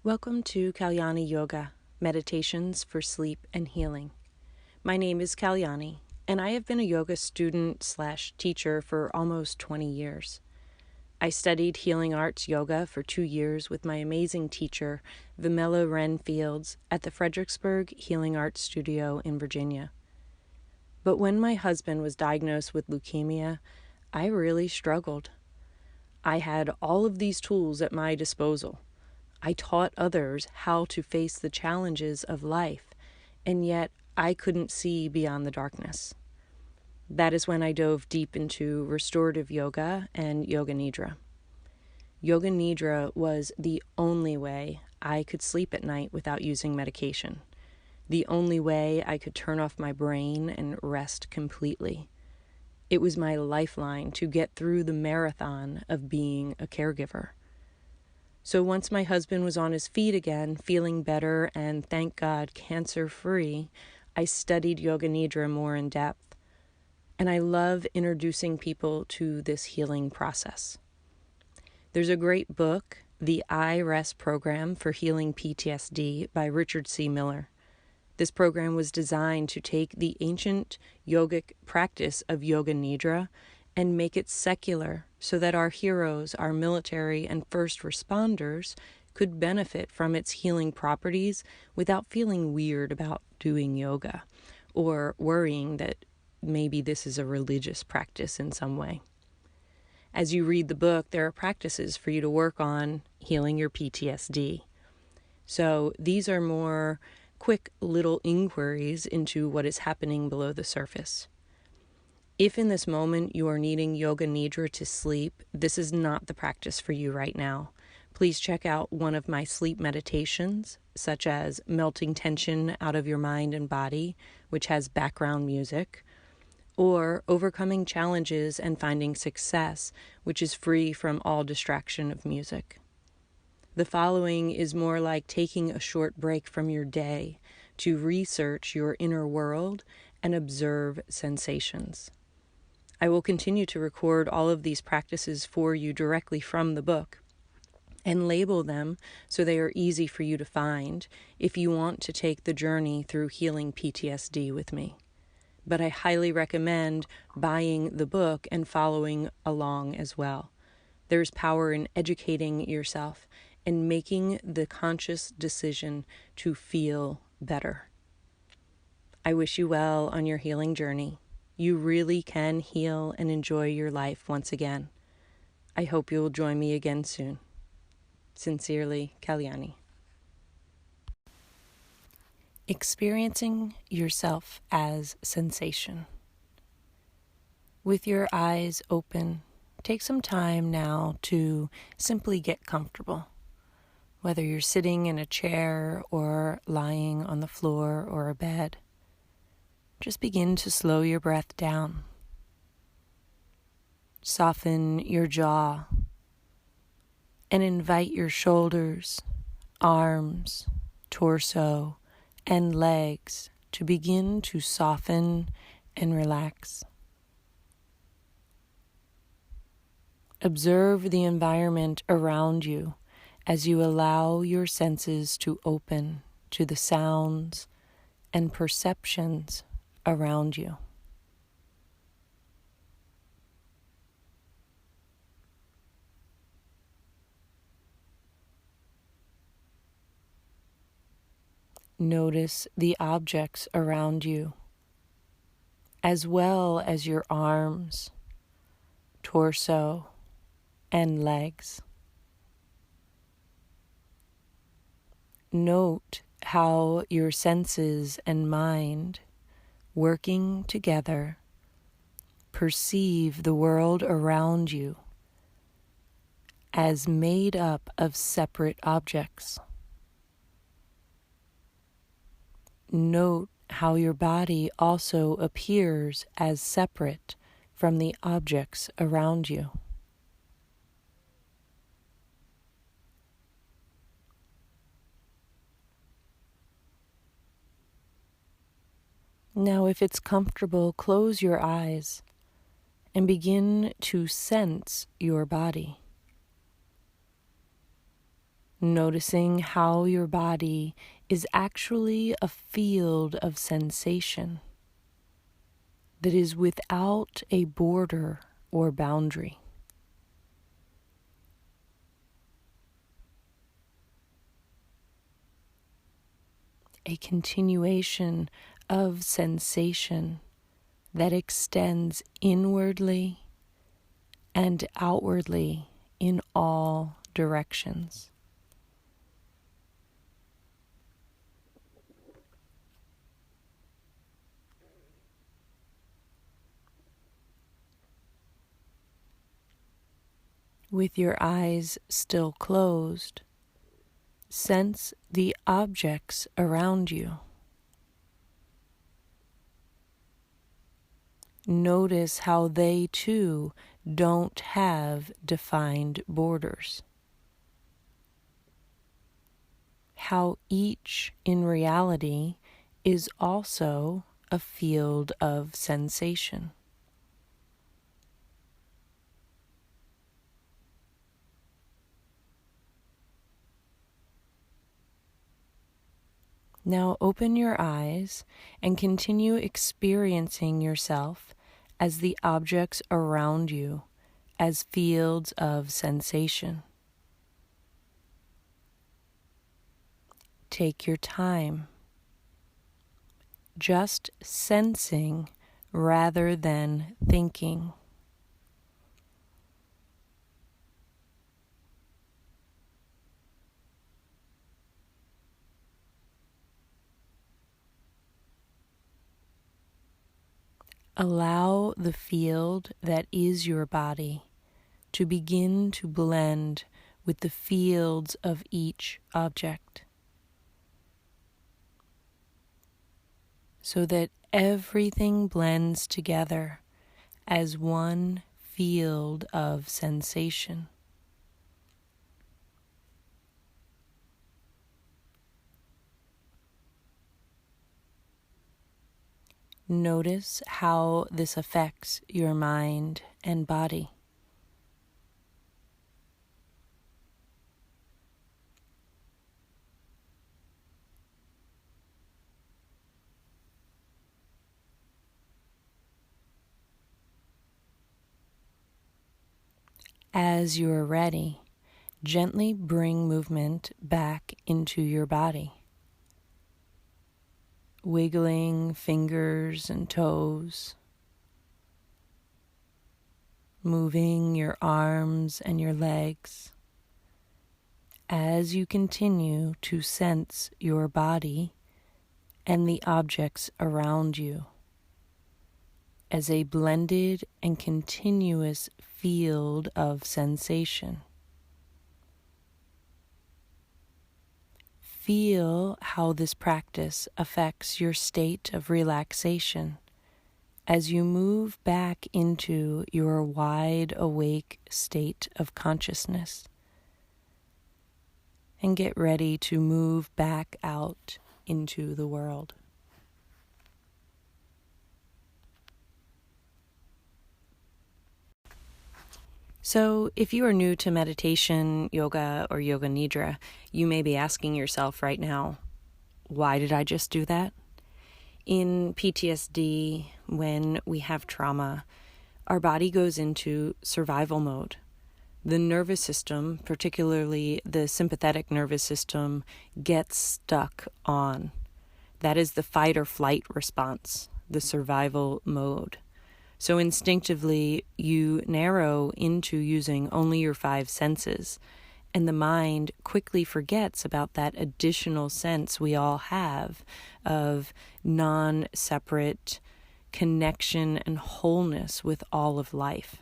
Welcome to Kalyani Yoga, Meditations for Sleep and Healing. My name is Kalyani, and I have been a yoga student/teacher for almost 20 years. I studied healing arts yoga for 2 years with my amazing teacher, Vimela Wren Fields, at the Fredericksburg Healing Arts Studio in Virginia. But when my husband was diagnosed with leukemia, I really struggled. I had all of these tools at my disposal. I taught others how to face the challenges of life, and yet I couldn't see beyond the darkness. That is when I dove deep into restorative yoga and Yoga Nidra. Yoga Nidra was the only way I could sleep at night without using medication. The only way I could turn off my brain and rest completely. It was my lifeline to get through the marathon of being a caregiver. So once my husband was on his feet again, feeling better and, thank God, cancer-free, I studied Yoga Nidra more in depth. And I love introducing people to this healing process. There's a great book, The iRest Program for Healing PTSD by Richard C. Miller. This program was designed to take the ancient yogic practice of Yoga Nidra and make it secular so that our heroes, our military and first responders, could benefit from its healing properties without feeling weird about doing yoga or worrying that maybe this is a religious practice in some way. As you read the book, there are practices for you to work on healing your PTSD. So these are more quick little inquiries into what is happening below the surface. If in this moment you are needing Yoga Nidra to sleep, this is not the practice for you right now. Please check out one of my sleep meditations, such as Melting Tension Out of Your Mind and Body, which has background music, or Overcoming Challenges and Finding Success, which is free from all distraction of music. The following is more like taking a short break from your day to research your inner world and observe sensations. I will continue to record all of these practices for you directly from the book and label them so they are easy for you to find if you want to take the journey through healing PTSD with me. But I highly recommend buying the book and following along as well. There's power in educating yourself and making the conscious decision to feel better. I wish you well on your healing journey. You really can heal and enjoy your life once again. I hope you will join me again soon. Sincerely, Kalyani. Experiencing yourself as sensation. With your eyes open, take some time now to simply get comfortable. Whether you're sitting in a chair or lying on the floor or a bed, just begin to slow your breath down. Soften your jaw and invite your shoulders, arms, torso, and legs to begin to soften and relax. Observe the environment around you as you allow your senses to open to the sounds and perceptions around you. Notice the objects around you, as well as your arms, torso, and legs. Note how your senses and mind, working together, perceive the world around you as made up of separate objects. Note how your body also appears as separate from the objects around you. Now, if it's comfortable, close your eyes and begin to sense your body. noticing how your body is actually a field of sensation that is without a border or boundary. A continuation of sensation that extends inwardly and outwardly in all directions. With your eyes still closed, sense the objects around you. Notice how they too don't have defined borders. How each in reality is also a field of sensation. Now open your eyes and continue experiencing yourself as the objects around you as fields of sensation. Take your time, just sensing rather than thinking. Allow the field that is your body to begin to blend with the fields of each object, so that everything blends together as one field of sensation. Notice how this affects your mind and body. As you are ready, gently bring movement back into your body. Wiggling fingers and toes, moving your arms and your legs as you continue to sense your body and the objects around you as a blended and continuous field of sensation. Feel how this practice affects your state of relaxation as you move back into your wide awake state of consciousness, and get ready to move back out into the world. So, if you are new to meditation, yoga, or yoga nidra, you may be asking yourself right now, why did I just do that? In PTSD, when we have trauma, our body goes into survival mode. The nervous system, particularly the sympathetic nervous system, gets stuck on. That is the fight or flight response, the survival mode. So instinctively, you narrow into using only your 5 senses, and the mind quickly forgets about that additional sense we all have of non-separate connection and wholeness with all of life.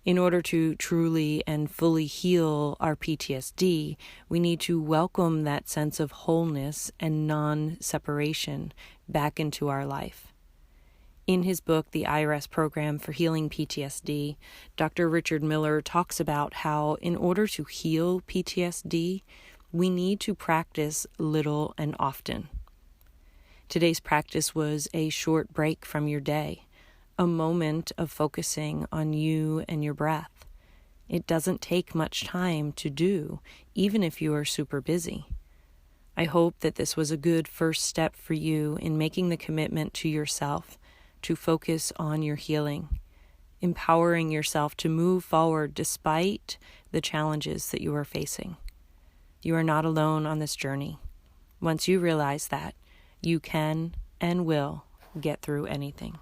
In order to truly and fully heal our PTSD, we need to welcome that sense of wholeness and non-separation back into our life. In his book, The iRest Program for Healing PTSD, Dr. Richard Miller talks about how in order to heal PTSD, we need to practice little and often. Today's practice was a short break from your day, a moment of focusing on you and your breath, It doesn't take much time to do, even if you are super busy. I hope that this was a good first step for you in making the commitment to yourself to focus on your healing, empowering yourself to move forward despite the challenges that you are facing. You are not alone on this journey. Once you realize that, you can and will get through anything.